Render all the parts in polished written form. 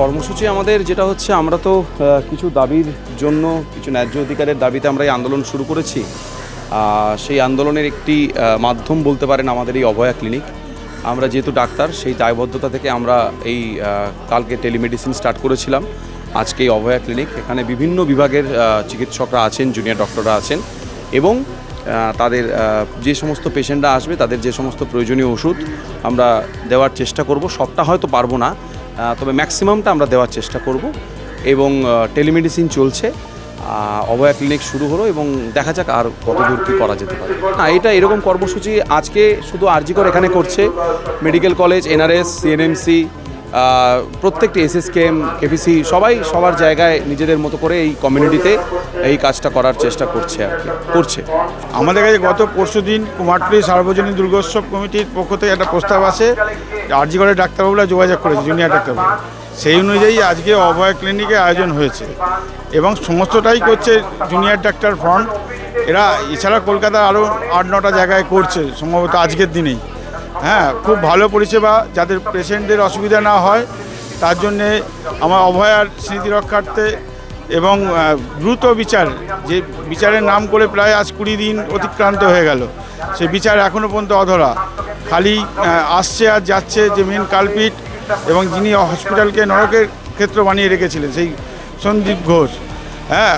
কর্মসূচি আমাদের যেটা হচ্ছে, আমরা তো কিছু দাবির জন্য, কিছু ন্যায্য অধিকারের দাবিতে আমরা এই আন্দোলন শুরু করেছি। সেই আন্দোলনের একটি মাধ্যম বলতে পারেন আমাদের এই অভয়া ক্লিনিক। আমরা যেহেতু ডাক্তার, সেই দায়বদ্ধতা থেকে আমরা এই কালকে টেলিমেডিসিন স্টার্ট করেছিলাম। আজকে এই অভয়া ক্লিনিক, এখানে বিভিন্ন বিভাগের চিকিৎসকরা আছেন, জুনিয়র ডক্টররা আছেন, এবং তাদের যে সমস্ত পেশেন্টরা আসবে তাদের যে সমস্ত প্রয়োজনীয় ওষুধ আমরা দেওয়ার চেষ্টা করব। সবটা হয়তো পারবো না, তবে ম্যাক্সিমামটা আমরা দেওয়ার চেষ্টা করব। এবং টেলিমেডিসিন চলছে, অভয়া ক্লিনিক শুরু হলো, এবং দেখা যাক আর কত দূর কী করা যেতে পারে। না, এটা এরকম কর্মসূচি আজকে শুধু আরজিকর এখানে করছে, মেডিকেল কলেজ, এনআরএস, সিএনএমসি, প্রত্যেকটি এসএসকেএম, কেপিসি সবাই সবার জায়গায় নিজেদের মতো করে এই কমিউনিটিতে এই কাজটা করার চেষ্টা করছে আর কি করছে। আমাদের কাছে গত পরশুদিন কুমারটুলি সার্বজনীন দুর্গোৎসব কমিটির পক্ষ থেকে একটা প্রস্তাব আছে, আরজিকরের ডাক্তারবাবুরা যোগাযোগ করেছে, জুনিয়র ডাক্তারবাবু, সেই অনুযায়ী আজকে অভয়া ক্লিনিকের আয়োজন হয়েছে এবং সমস্তটাই করছে জুনিয়র ডাক্তার ফ্রন্ট। এরা এছাড়া কলকাতার আরও 8-9টা জায়গায় করছে সম্ভবত আজকের দিনেই। হ্যাঁ, খুব ভালো পরিষেবা, যাদের পেশেন্টদের অসুবিধা না হয় তার জন্যে আমার অভয়ার স্মৃতি রক্ষার্থে এবং দ্রুত বিচার, যে বিচারের নাম করে প্রায় আজ 20 দিন অতিক্রান্ত হয়ে গেল, সে বিচার এখনও পর্যন্ত অধরা। খালি আসছে আর যাচ্ছে যে মেন কালপিট এবং যিনি হসপিটালকে নরকের ক্ষেত্র বানিয়ে রেখেছিলেন, সেই সন্দীপ ঘোষ, হ্যাঁ,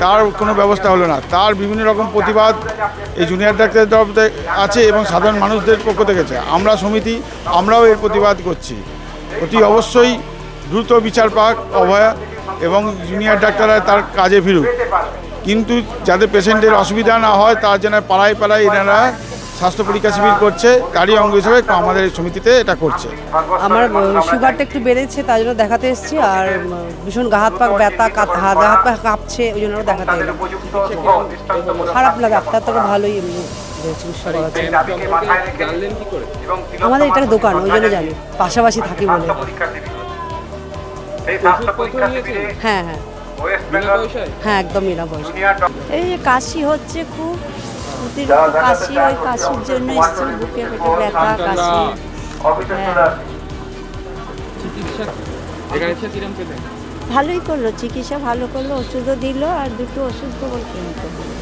তার কোনো ব্যবস্থা হলো না। তার বিভিন্ন রকম প্রতিবাদ এই জুনিয়র ডাক্তারের তরফ থেকে আছে এবং সাধারণ মানুষদের পক্ষ থেকে আছে। আমরা সমিতি, আমরাও এর প্রতিবাদ করছি। অতি অবশ্যই দ্রুত বিচার পাক অভয়া এবং জুনিয়র ডাক্তাররা তার কাজে ফিরুক, কিন্তু যাতে পেশেন্টের অসুবিধা না হয় তার জন্য পাড়ায় পাড়ায় এনারা স্বাস্থ্য পরীক্ষা শিবির করছে, তারই অঙ্গ হিসেবে আমাদের সমিতিতে এটা করছে। আমার সুগারটা একটু বেড়েছে, তার জন্য দেখাতে এসেছি, আর ভীষণ গা হাত পা ব্যথা, গা হাত পা কাঁপছে, ওই জন্য দেখাতে এলাম। খারাপ লাগে, ডাক্তার তো ভালোই এমনি চিকিৎসা করাচ্ছে। আমাদের এটা দোকান, ওই জন্য জানি, পাশাপাশি থাকি বলে। হ্যাঁ হ্যাঁ হ্যাঁ, একদম বিনা পয়সা। এই যে কাশি হচ্ছে, খুব অতিরিক্ত কাশি, ওই কাশির জন্য এসেছি, বুকে পেটে ব্যথা, কাশি। ভালোই করলো, চিকিৎসা ভালো করলো, ওষুধও দিল, আর দুটো ওষুধ কেবল কিনতে হলো।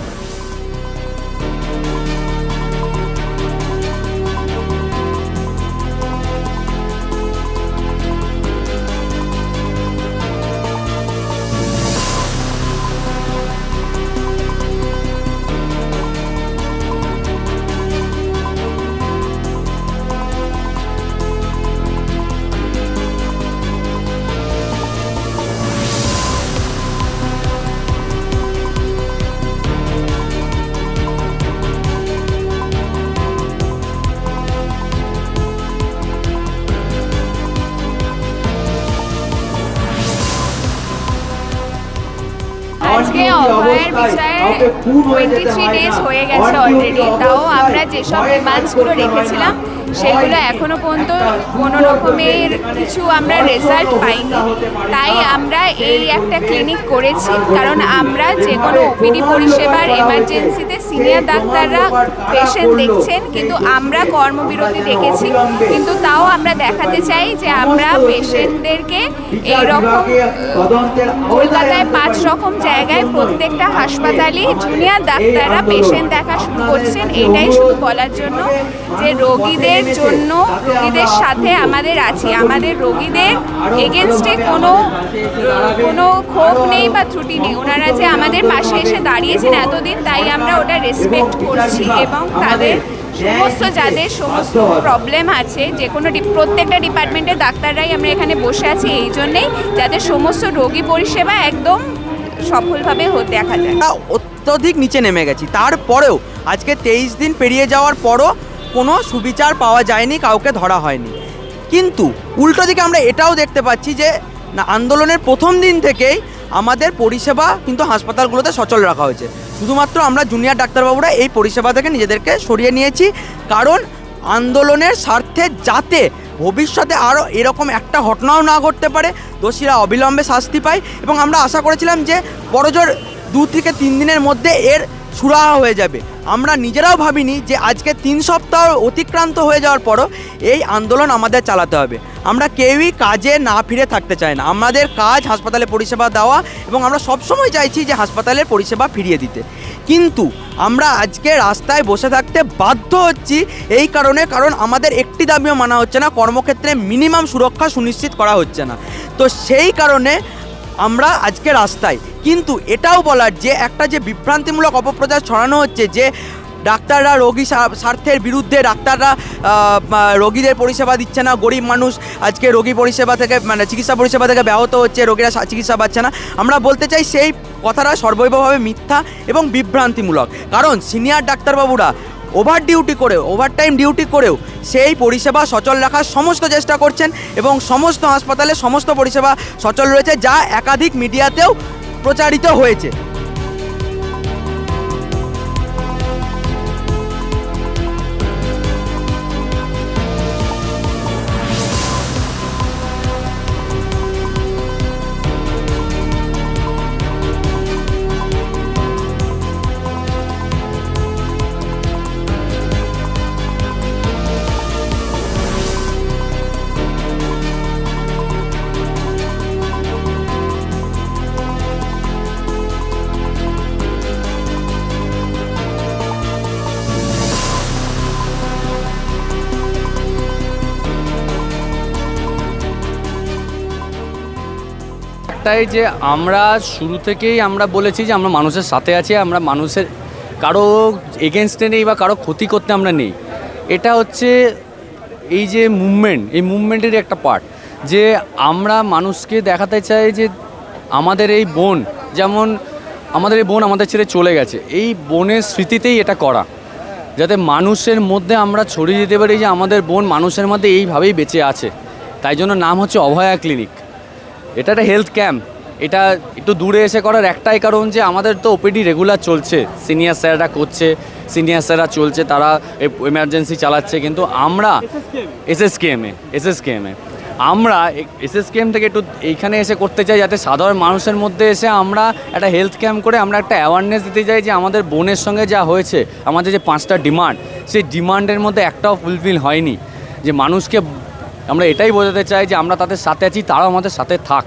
আজকে অভয়ের বিষয়ে 23 ডেজ হয়ে গেছে অলরেডি। তাও আমরা যেসব ডিমান্ডসগুলো রেখেছিলাম সেগুলো এখনো পর্যন্ত কোনো রকমের কিছু আমরা রেজাল্ট পাইনি। তাই আমরা এই একটা ক্লিনিক করেছি, কারণ আমরা যে কোনো ওপিডি পরিষেবার এমার্জেন্সিতে সিনিয়র ডাক্তাররা পেশেন্ট দেখছেন, কিন্তু আমরা কর্মবিরতি ডেকেছি। কিন্তু তাও আমরা দেখাতে চাই যে আমরা পেশেন্টদেরকে এইরকম কলকাতায় 5 রকম জায়গায় প্রত্যেকটা হাসপাতালেই জুনিয়র ডাক্তাররা পেশেন্ট দেখা শুরু করছেন। এটাই শুধু বলার জন্য যে রোগীদের জন্য, রোগীদের সাথে আমাদের আছি, আমাদের রোগীদের এগেনস্টে কোনো ক্ষোভ নেই বা ত্রুটি নেই। ওনারা যে আমাদের পাশে এসে দাঁড়িয়েছেন এতদিন, তাই আমরা ওটা রেসপেক্ট করছি এবং তাদের সমস্ত যাদের সমস্ত প্রবলেম আছে, যে কোনো প্রত্যেকটা ডিপার্টমেন্টের ডাক্তাররাই আমরা এখানে বসে আছি এই জন্যেই, যাতে সমস্ত রোগী পরিষেবা একদম সফলভাবে দেখা যায়। অত্যধিক নিচে নেমে গেছি, তারপরেও আজকে 23 দিন পেরিয়ে যাওয়ার পরও কোনো সুবিচার পাওয়া যায়নি, কাউকে ধরা হয়নি। কিন্তু উল্টো দিকে আমরা এটাও দেখতে পাচ্ছি যে আন্দোলনের প্রথম দিন থেকেই আমাদের পরিষেবা কিন্তু হাসপাতালগুলোতে সচল রাখা হয়েছে। শুধুমাত্র আমরা জুনিয়র ডাক্তারবাবুরা এই পরিষেবা থেকে নিজেদেরকে সরিয়ে নিয়েছি, কারণ আন্দোলনের স্বার্থে যাতে ভবিষ্যতে আরও এরকম একটা ঘটনাও না ঘটতে পারে, দোষীরা অবিলম্বে শাস্তি পায়। এবং আমরা আশা করেছিলাম যে বড়জোর 2 থেকে 3 দিনের মধ্যে এর সুরাহা হয়ে যাবে। আমরা নিজেরাও ভাবিনি যে আজকে 3 সপ্তাহ অতিক্রান্ত হয়ে যাওয়ার পরও এই আন্দোলন আমাদের চালাতে হবে। আমরা কেউই কাজে না ফিরে থাকতে চাই না। আমাদের কাজ হাসপাতালে পরিষেবা দেওয়া, এবং আমরা সবসময় চাইছি যে হাসপাতালের পরিষেবা ফিরিয়ে দিতে। কিন্তু আমরা আজকে রাস্তায় বসে থাকতে বাধ্য হচ্ছি এই কারণ আমাদের একটি দাবিও মানা হচ্ছে না, কর্মক্ষেত্রে মিনিমাম সুরক্ষা সুনিশ্চিত করা হচ্ছে না। তো সেই কারণে আমরা আজকে রাস্তায়। কিন্তু এটাও বলার যে একটা যে বিভ্রান্তিমূলক অপপ্রচার ছড়ানো হচ্ছে যে ডাক্তাররা রোগী স্বার্থের বিরুদ্ধে, ডাক্তাররা রোগীদের পরিষেবা দিচ্ছে না, গরিব মানুষ আজকে রোগী পরিষেবা থেকে চিকিৎসা পরিষেবা থেকে ব্যাহত হচ্ছে, রোগীরা চিকিৎসা পাচ্ছে না। আমরা বলতে চাই সেই কথাটা সর্বৈবভাবে মিথ্যা এবং বিভ্রান্তিমূলক। কারণ সিনিয়র ডাক্তারবাবুরা ওভারটাইম ডিউটি করেও সেই পরিষেবা সচল রাখার সমস্ত চেষ্টা করছেন, এবং সমস্ত হাসপাতালে সমস্ত পরিষেবা সচল রয়েছে, যা একাধিক মিডিয়াতেও প্রচারিত হয়েছে। একটাই যে আমরা শুরু থেকেই আমরা বলেছি যে আমরা মানুষের সাথে আছি, আমরা মানুষের কারো এগেনস্টে নেই বা কারো ক্ষতি করতে আমরা নেই। এটা হচ্ছে এই যে মুভমেন্ট, এই মুভমেন্টেরই একটা পার্ট, যে আমরা মানুষকে দেখাতে চাই যে আমাদের এই বোন, যেমন আমাদের এই বোন আমাদের ছেড়ে চলে গেছে, এই বোনের স্মৃতিতেই এটা করা, যাতে মানুষের মধ্যে আমরা ছড়িয়ে দিতে পারি যে আমাদের বোন মানুষের মধ্যে এইভাবেই বেঁচে আছে। তাই জন্য নাম হচ্ছে অভয়া ক্লিনিক। এটা একটা হেলথ ক্যাম্প। এটা একটু দূরে এসে করার একটাই কারণ যে আমাদের তো ওপিডি রেগুলার চলছে, সিনিয়র স্যাররা করছে, সিনিয়র স্যাররা চলছে, তারা এমার্জেন্সি চালাচ্ছে, কিন্তু আমরা এসএসকেএমে আমরা এসএসকেএম থেকে একটু এইখানে এসে করতে চাই, যাতে সাধারণ মানুষের মধ্যে এসে আমরা একটা হেলথ ক্যাম্প করে আমরা একটা অ্যাওয়ারনেস দিতে চাই যে আমাদের বোনের সঙ্গে যা হয়েছে, আমাদের যে 5টা ডিমান্ড, সেই ডিমান্ডের মধ্যে একটাও ফুলফিল হয়নি। যে মানুষকে আমরা এটাই বোঝাতে চাই যে আমরা তাদের সাথে আছি, তারাও আমাদের সাথে থাক।